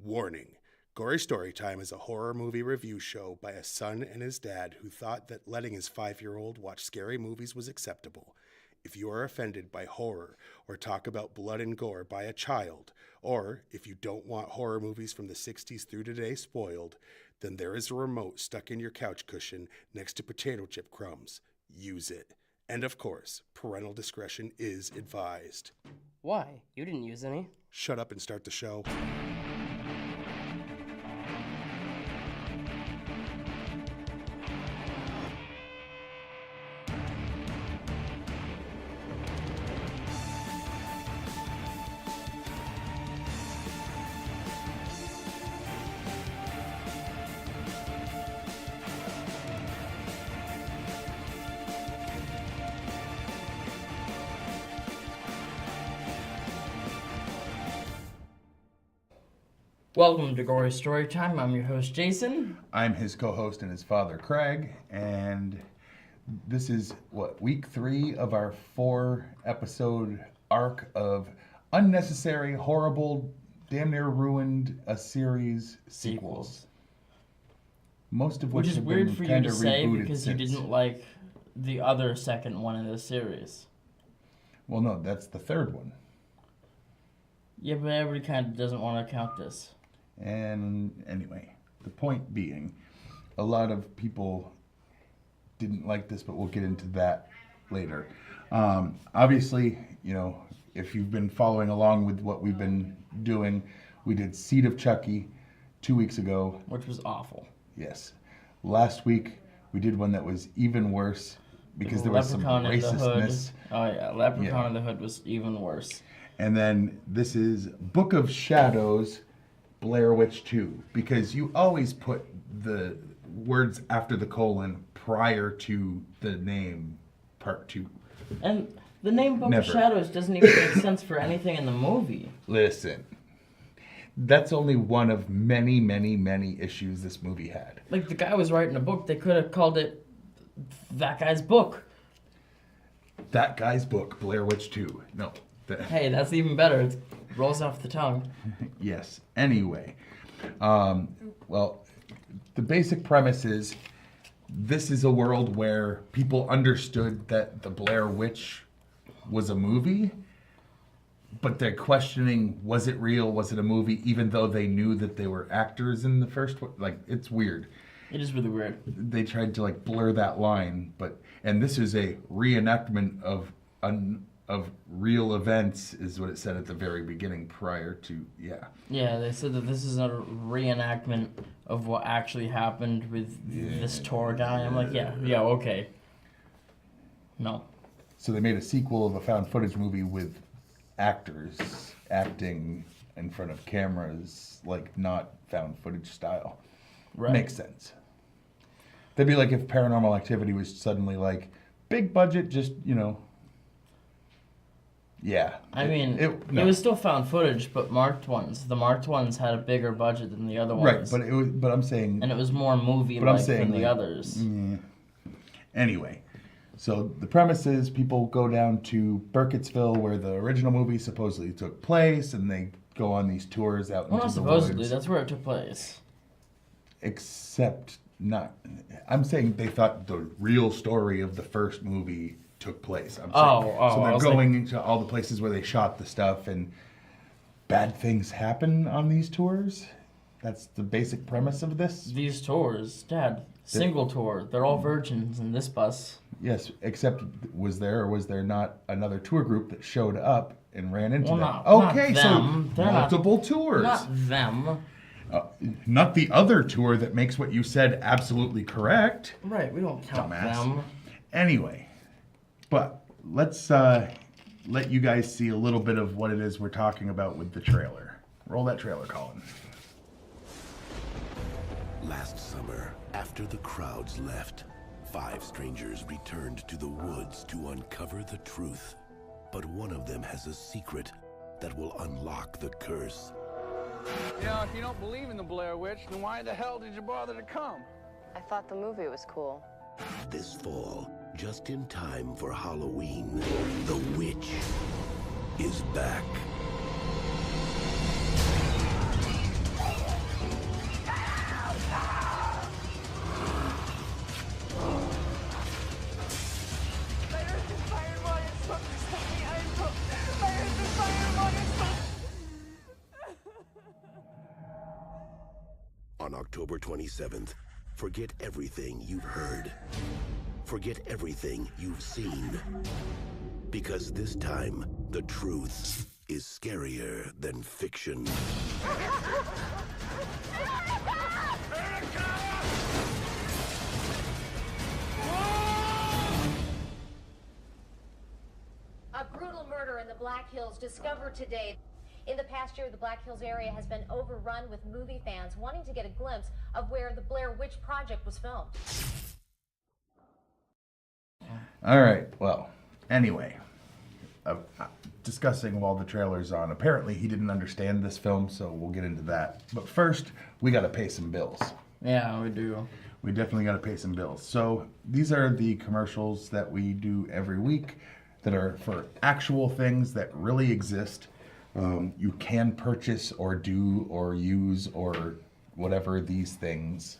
Warning. Gory Story Time is a horror movie review show by a son and his dad who thought that letting his 5-year-old watch scary movies was acceptable. If you are offended by horror or talk about blood and gore by a child, or if you don't want horror movies from the 60s through today spoiled, then there is a remote stuck in your couch cushion next to potato chip crumbs. Use it. And of course, parental discretion is advised. Why? You didn't use any. Shut up and start the show. Welcome to Gory Story Time. I'm your host, Jason. I'm his co-host and his father, Craig, and this is, week 3 of our 4-episode arc of unnecessary, horrible, damn near ruined a series sequels. Most of which is have weird been for you kind to of say rebooted because since. you didn't like the other second one in the series. Well, no, that's the third one. Yeah, but everybody kind of doesn't want to count this. And anyway, the point being, a lot of people didn't like this, but we'll get into that later. Obviously, you know, if you've been following along with what we've been doing, we did Seed of Chucky 2 weeks ago. Which was awful. Yes. Last week, we did one that was even worse because there was some Leprechaun in the Hood. racistness. Oh yeah, Leprechaun in the Hood was even worse. And then this is Book of Shadows Blair Witch 2, because you always put the words after the colon prior to the name part 2. And the name Book Never. of Shadows doesn't even make sense for anything in the movie. Listen, that's only one of many, many, many issues this movie had. Like, the guy was writing a book, they could have called it That Guy's Book. That Guy's Book, Blair Witch 2. No. Hey, that's even better. It rolls off the tongue. Yes. Anyway, well, the basic premise is this is a world where people understood that the Blair Witch was a movie, but they're questioning, was it real? Was it a movie? Even though they knew that they were actors in the first one. Like, it's weird. It is really weird. They tried to like blur that line, and this is a reenactment of real events, is what it said at the very beginning prior to, Yeah, they said that this is a reenactment of what actually happened with this tour guy. I'm like, yeah, okay. No. So they made a sequel of a found footage movie with actors acting in front of cameras, like not found footage style. Right. Makes sense. That'd be like if Paranormal Activity was suddenly like, big budget, just, you know. Yeah. I mean, it was still found footage, but marked ones. The marked ones had a bigger budget than the other ones. Right, but I'm saying... And it was more movie-like than the others. Yeah. Anyway, so the premise is people go down to Burkittsville, where the original movie supposedly took place, and they go on these tours out into the woods. Well, not supposedly. That's where it took place. Except not... I'm saying they thought the real story of the first movie took place. So they're going into all the places where they shot the stuff, and bad things happen on these tours. That's the basic premise of this. These tours, Dad, single tour. They're all virgins in this bus. Yes, except was there or was there not another tour group that showed up and ran into them? Not Okay, them. so multiple tours. Not them. Not the other tour that makes what you said absolutely correct. Right, we don't count them. Anyway. But let's let you guys see a little bit of what it is we're talking about with the trailer. Roll that trailer, Colin. Last summer, after the crowds left, 5 strangers returned to the woods to uncover the truth. But one of them has a secret that will unlock the curse. You know, if you don't believe in the Blair Witch, then why the hell did you bother to come? I thought the movie was cool. This fall, just in time for Halloween, the witch is back. on October 27th, forget everything you've heard. Forget everything you've seen. Because this time, the truth is scarier than fiction. A brutal murder in the Black Hills discovered today. In the past year, the Black Hills area has been overrun with movie fans wanting to get a glimpse of where the Blair Witch Project was filmed. All right, well, anyway, discussing while the trailer's on. Apparently, he didn't understand this film, so we'll get into that. But first, we got to pay some bills. Yeah, we do. We definitely got to pay some bills. So these are the commercials that we do every week that are for actual things that really exist. You can purchase or do or use or whatever these things.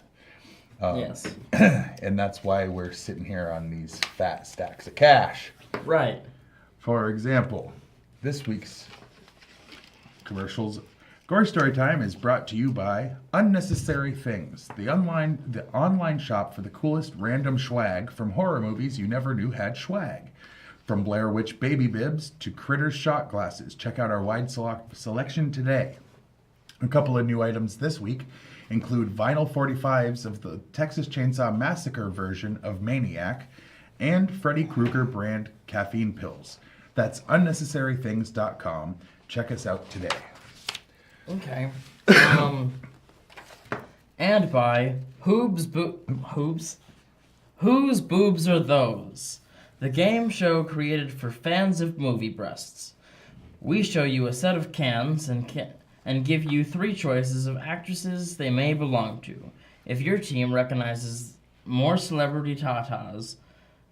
Yes. And that's why we're sitting here on these fat stacks of cash. Right. For example, this week's commercials, Gory Story Time is brought to you by Unnecessary Things, the online shop for the coolest random swag from horror movies you never knew had swag. From Blair Witch baby bibs to Critters shot glasses, check out our wide selection today. A couple of new items this week include vinyl 45s of the Texas Chainsaw Massacre version of Maniac and Freddy Krueger brand caffeine pills. That's unnecessarythings.com. Check us out today. Okay. And by Whose Boobs Are Those? The game show created for fans of movie breasts. We show you a set of cans and give you 3 choices of actresses they may belong to. If your team recognizes more celebrity tatas,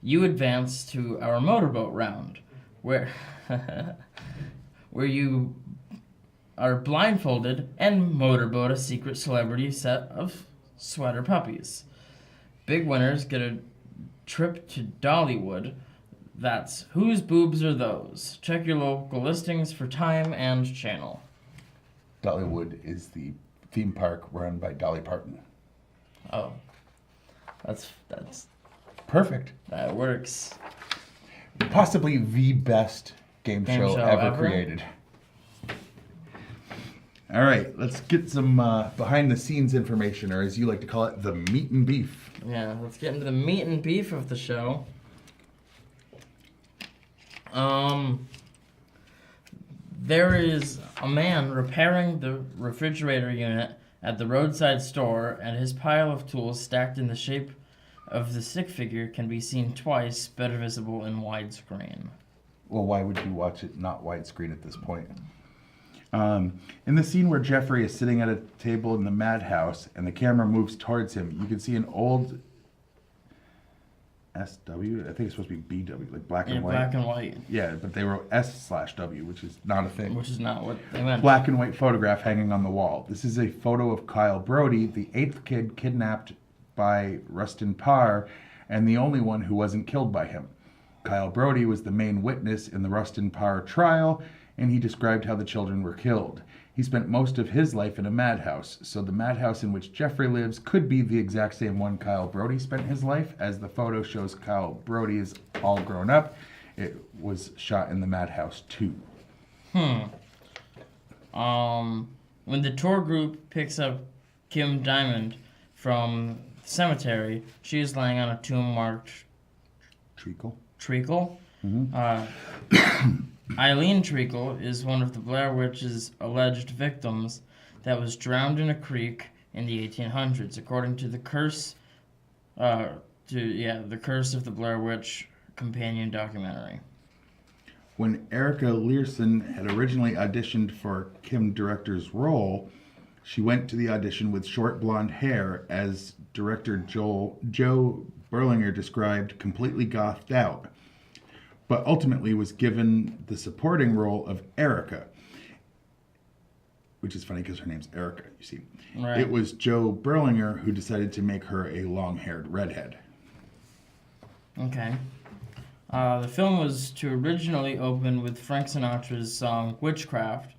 you advance to our motorboat round, where you are blindfolded and motorboat a secret celebrity set of sweater puppies. Big winners get a trip to Dollywood. That's Whose Boobs Are Those? Check your local listings for time and channel. Dollywood is the theme park run by Dolly Parton. Oh, that's Perfect. that works. Possibly the best game show ever created. All right, let's get some behind the scenes information, or as you like to call it, the meat and beef. Yeah, let's get into the meat and beef of the show. There is a man repairing the refrigerator unit at the roadside store, and his pile of tools stacked in the shape of the stick figure can be seen twice, better visible in widescreen. Well, why would you watch it not widescreen at this point? In the scene where Jeffrey is sitting at a table in the madhouse and the camera moves towards him, you can see an old SW, I think it's supposed to be BW, like black and white. Black and white. Yeah, but they wrote S/W, which is not a thing. Which is not what they meant. Black and white photograph hanging on the wall. This is a photo of Kyle Brody, the 8th kid kidnapped by Rustin Parr, and the only one who wasn't killed by him. Kyle Brody was the main witness in the Rustin Parr trial, and he described how the children were killed. He spent most of his life in a madhouse, so the madhouse in which Jeffrey lives could be the exact same one Kyle Brody spent his life, as the photo shows Kyle Brody is all grown up. It was shot in the madhouse too. When the tour group picks up Kim Diamond from the cemetery, she is lying on a tomb marked Treacle. Eileen Treacle is one of the Blair Witch's alleged victims that was drowned in a creek in the 1800s, according to the Curse of the Blair Witch companion documentary. When Erica Learson had originally auditioned for Kim Director's role, she went to the audition with short blonde hair, as director Joe Berlinger described, completely gothed out, but ultimately was given the supporting role of Erica, which is funny because her name's Erica, you see. Right. It was Joe Berlinger who decided to make her a long-haired redhead. Okay. The film was to originally open with Frank Sinatra's song Witchcraft,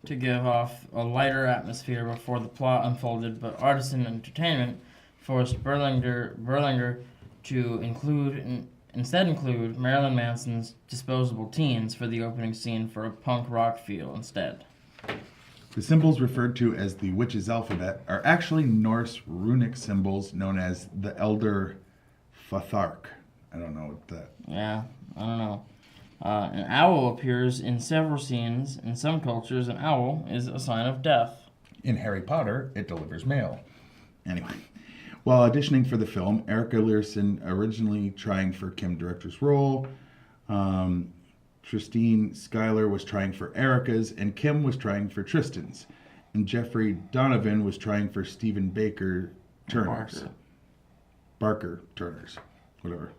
to give off a lighter atmosphere before the plot unfolded, but Artisan Entertainment forced Berlinger to instead include Marilyn Manson's Disposable Teens for the opening scene for a punk rock feel instead. The symbols referred to as the witch's alphabet are actually Norse runic symbols known as the Elder Fathark. I don't know what that... Yeah, I don't know. An owl appears in several scenes. In some cultures, an owl is a sign of death. In Harry Potter, it delivers mail. Anyway, while auditioning for the film, Erica Learson originally trying for Kim Director's role, Tristine Schuyler was trying for Erica's, and Kim was trying for Tristan's. And Jeffrey Donovan was trying for Stephen Baker Turner's. Barker Turner's. Whatever.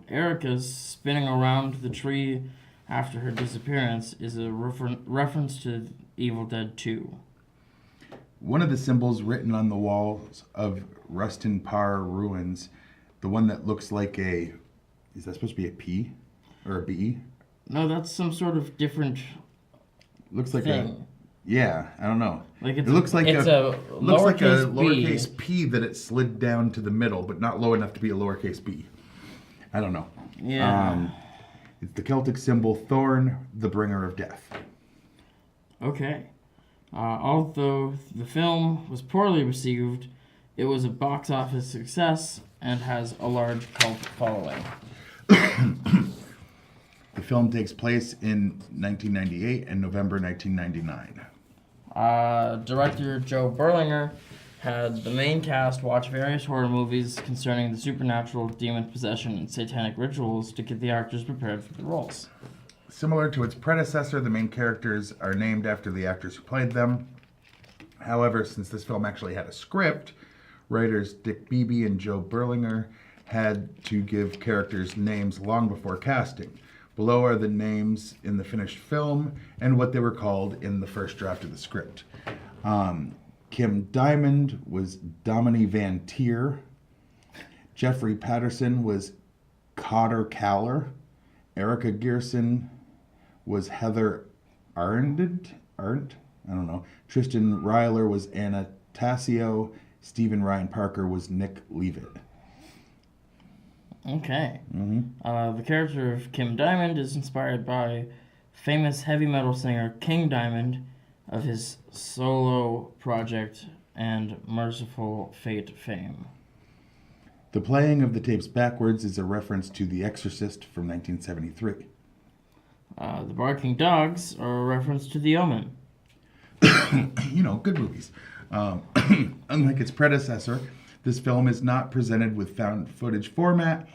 Erica's spinning around the tree after her disappearance is a reference to Evil Dead 2. One of the symbols written on the walls of Rustin Parr ruins, the one that looks like a... Is that supposed to be a P? Or a B? No, that's some sort of different Looks like thing. a... Yeah, I don't know. Like it looks like it's a lowercase B. lowercase p that it slid down to the middle, but not low enough to be a lowercase b. I don't know. Yeah. It's the Celtic symbol Thorn, the bringer of death. Okay. Although the film was poorly received, it was a box office success and has a large cult following. The film takes place in 1998 and November 1999. Director Joe Berlinger had the main cast watch various horror movies concerning the supernatural, demon possession, and satanic rituals to get the actors prepared for the roles. Similar to its predecessor, the main characters are named after the actors who played them. However, since this film actually had a script, writers Dick Beebe and Joe Berlinger had to give characters names long before casting. Below are the names in the finished film and what they were called in the first draft of the script. Kim Diamond was Dominique Van Tier. Jeffrey Patterson was Cotter Caller. Erica Gearson was Heather Arndt? I don't know. Tristan Ryler was Anna Tassio. Stephen Ryan Parker was Nick Leavitt. Okay. The character of Kim Diamond is inspired by famous heavy metal singer King Diamond of his solo project and Merciful Fate fame. The playing of the tapes backwards is a reference to The Exorcist from 1973. The barking dogs are a reference to The Omen. You know, good movies. Unlike its predecessor, this film is not presented with found footage format.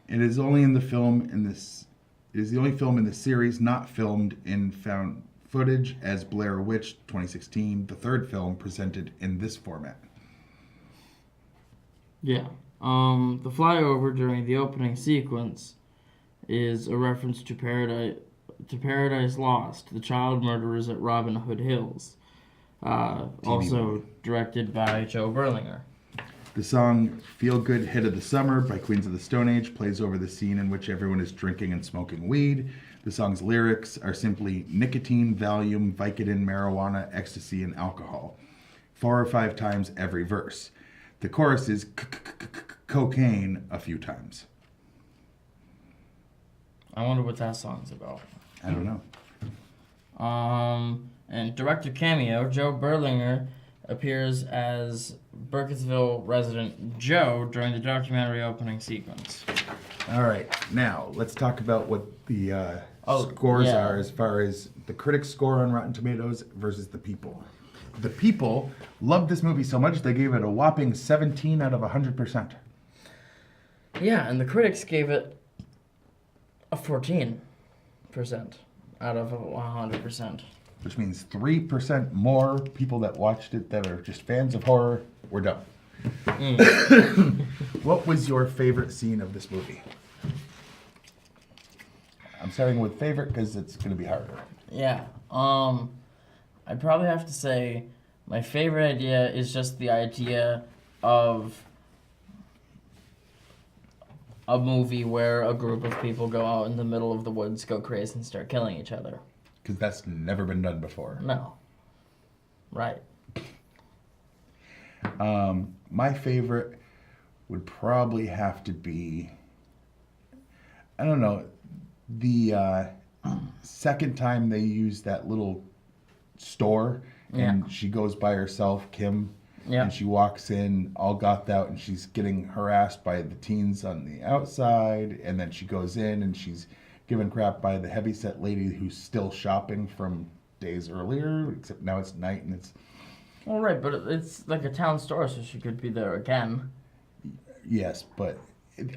It is only in the film in this. It is the only film in the series not filmed in found footage, as Blair Witch 2016, the third film presented in this format. Yeah. The flyover during the opening sequence is a reference to Paradise Lost, the child murderers at Robin Hood Hills. Also directed by Joe Berlinger. The song Feel Good Hit of the Summer by Queens of the Stone Age plays over the scene in which everyone is drinking and smoking weed. The song's lyrics are simply nicotine, Valium, Vicodin, marijuana, ecstasy, and alcohol. 4 or 5 times every verse. The chorus is cocaine a few times. I wonder what that song's about. I don't know. And director cameo, Joe Berlinger appears as Burkittsville resident Joe during the documentary opening sequence. All right, now let's talk about what the scores are as far as the critics' score on Rotten Tomatoes versus the people. The people loved this movie so much they gave it a whopping 17 out of 100%. Yeah, and the critics gave it a 14% out of 100%. Which means 3% more people that watched it that are just fans of horror were dumb. What was your favorite scene of this movie? I'm starting with favorite because it's going to be harder. Yeah. I'd probably have to say my favorite idea is just the idea of a movie where a group of people go out in the middle of the woods, go crazy, and start killing each other. Because that's never been done before. No. Right. My favorite would probably have to be, I don't know, the second time they use that little store and she goes by herself, Kim, and she walks in all gothed out and she's getting harassed by the teens on the outside, and then she goes in and she's given crap by the heavyset lady who's still shopping from days earlier, except now it's night and it's... Well, right, but it's like a town store, so she could be there again. Yes, but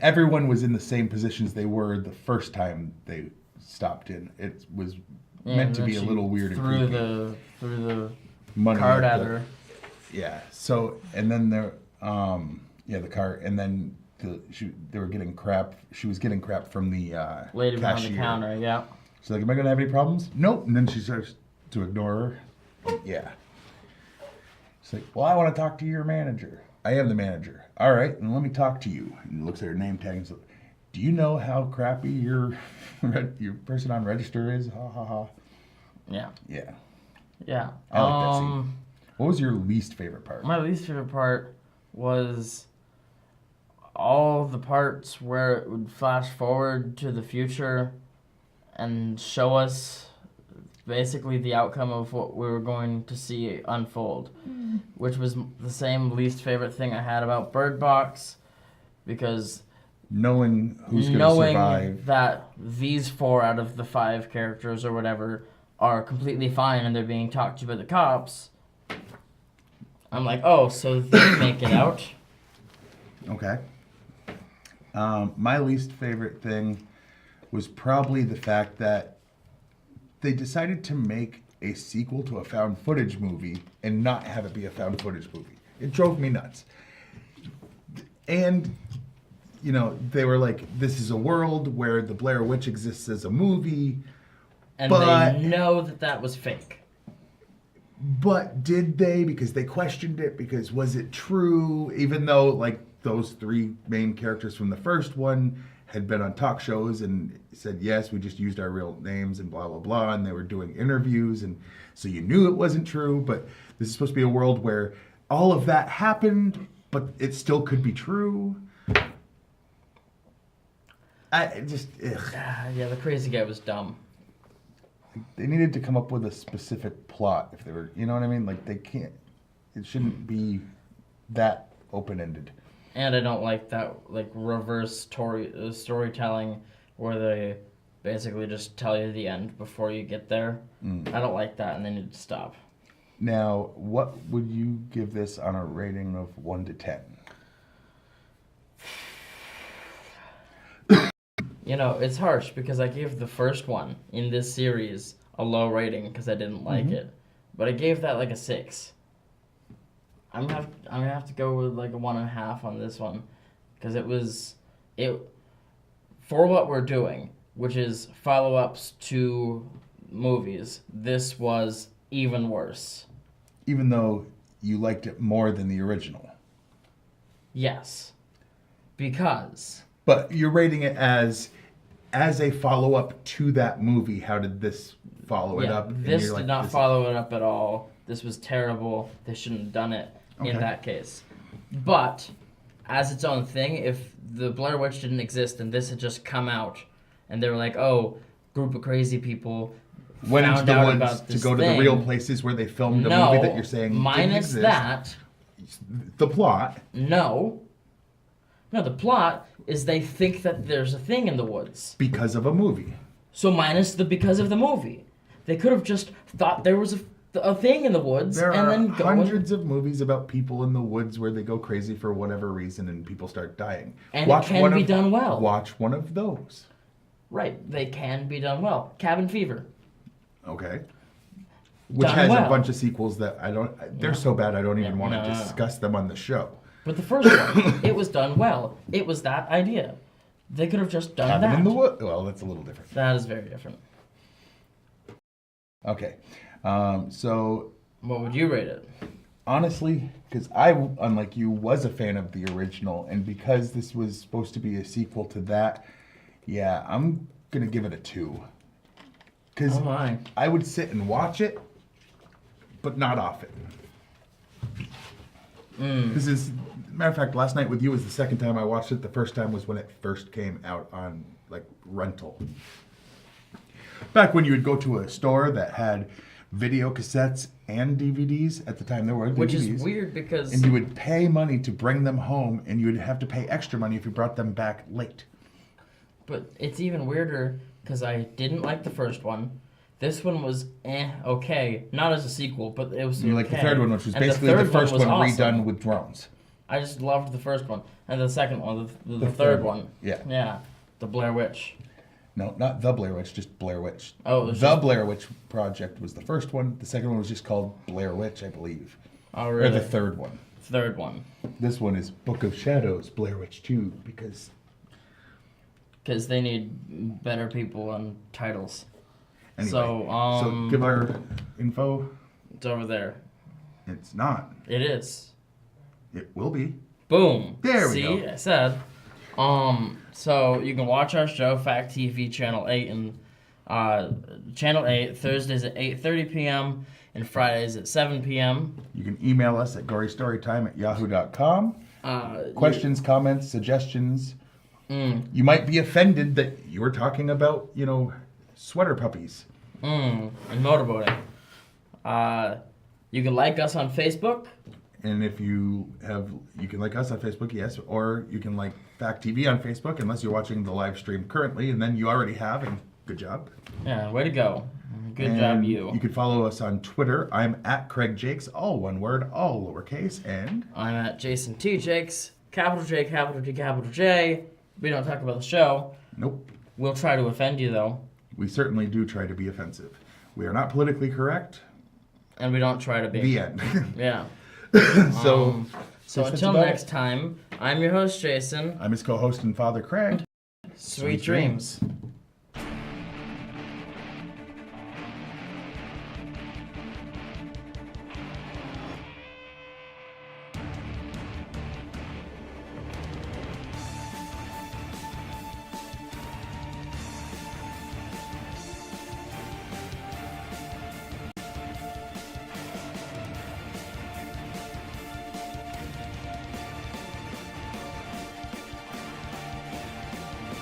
everyone was in the same positions they were the first time they stopped in. It was meant to be a little weird and creepy. Threw the Money card at her. Yeah. So, and then there, the cart, and then they were getting crap. She was getting crap from the lady behind cashier. the counter. Yeah. She's like, "Am I gonna have any problems?" Nope. And then she starts to ignore her. Yeah. She's like, "Well, I want to talk to your manager." I am the manager. All right, and let me talk to you. And looks at her name tag and says, "Do you know how crappy your person on register is?" Ha ha ha. Yeah. Yeah. Yeah. I like that scene. What was your least favorite part? My least favorite part was all the parts where it would flash forward to the future and show us basically the outcome of what we were going to see unfold, which was the same least favorite thing I had about Bird Box, because knowing who's going to survive, that these 4 out of the 5 characters or whatever are completely fine and they're being talked to by the cops, I'm like, oh, so they make it out. Okay. My least favorite thing was probably the fact that they decided to make a sequel to a found footage movie and not have it be a found footage movie. It drove me nuts. And, you know, they were like, this is a world where the Blair Witch exists as a movie. And they know that was fake. But did they? Because they questioned it, because was it true? Even though, like, those 3 main characters from the first one had been on talk shows and said, yes, we just used our real names and blah, blah, blah. And they were doing interviews. And so you knew it wasn't true. But this is supposed to be a world where all of that happened, but it still could be true. Ugh. Yeah, the crazy guy was dumb. They needed to come up with a specific plot if they were, you know what I mean? Like, they can't, it shouldn't be that open-ended. And I don't like that, like, reverse storytelling where they basically just tell you the end before you get there. I don't like that, and they need to stop. Now, what would you give this on a rating of 1 to 10? You know, it's harsh because I gave the first one in this series a low rating because I didn't like it. But I gave that like a 6. I'm gonna have to go with like a 1.5 on this one, because for what we're doing, which is follow-ups to movies, this was even worse. Even though you liked it more than the original. Yes. Because. But you're rating it as a follow-up to that movie. How did this follow it up? This did not follow it up at all. This was terrible. They shouldn't have done it in that case. But as its own thing, if the Blair Witch didn't exist and this had just come out and they were like, oh, group of crazy people went into the woods woods to go thing, to the real places where they filmed a movie that you're saying minus didn't exist. That. The plot. No, the plot is they think that there's a thing in the woods. Because of a movie. So minus the because of the movie. They could have just thought there was a thing in the woods there and then go. There are hundreds of movies about people in the woods where they go crazy for whatever reason and people start dying. And it can be done well. Watch one of those. Right, they can be done well. Cabin Fever. Okay. Which has a bunch of sequels that I don't... They're so bad I don't even want to discuss them on the show. But the first one, it was done well. It was that idea. They could have just done Cabin that. in the Woods. Well, that's a little different. That is very different. Okay. So... What would you rate it? Honestly, because I, unlike you, was a fan of the original. And because this was supposed to be a sequel to that, yeah, I'm going to give it a 2. Because Oh my. I would sit and watch it, but not often. This is, matter of fact, last night with you was the second time I watched it. The first time was when it first came out on like rental. Back when you would go to a store that had video cassettes and DVDs. At the time there were DVDs. Which is weird because... And you would pay money to bring them home, and you would have to pay extra money if you brought them back late. But it's even weirder because I didn't like the first one. This one was okay. Not as a sequel, but it was You like the third one, which was And basically the third first was one awesome. redone with drones. I just loved the first one. And the second one, the third one. Yeah. Yeah. The Blair Witch. No, not the Blair Witch, just Blair Witch. Oh, it was the just- Blair Witch Project was the first one. The second one was just called Blair Witch, I believe. Oh, Or really? the third one. Third one. This one is Book of Shadows, Blair Witch 2, because... Because they need better people on titles. Anyway, So give our info. It's over there. It's not. It is. It will be. Boom. There we See, go. I said. So you can watch our show, Fact TV, Channel 8, and Channel 8, Thursdays at 8:30 p.m. and Fridays at 7 p.m. You can email us at gorystorytime@yahoo.com. Uh, Questions, comments, suggestions. You might be offended that you were talking about, sweater puppies. and motorboating. You can like us on Facebook. And if you can like us on Facebook, yes, or you can like Fact TV on Facebook, unless you're watching the live stream currently, and then you already have, and good job. Yeah, way to go. Good And job, you. You can follow us on Twitter. I'm at Craig Jakes, all one word, all lowercase, and I'm at Jason T. Jakes, capital J, capital T, capital J. We don't talk about the show. nope, We'll try to offend you, though. we certainly do try to be offensive. We are not politically correct. And we don't try to be. The end. Yeah. So So that's until about next time, I'm your host, Jason. I'm his co-host and father, Craig. Sweet dreams.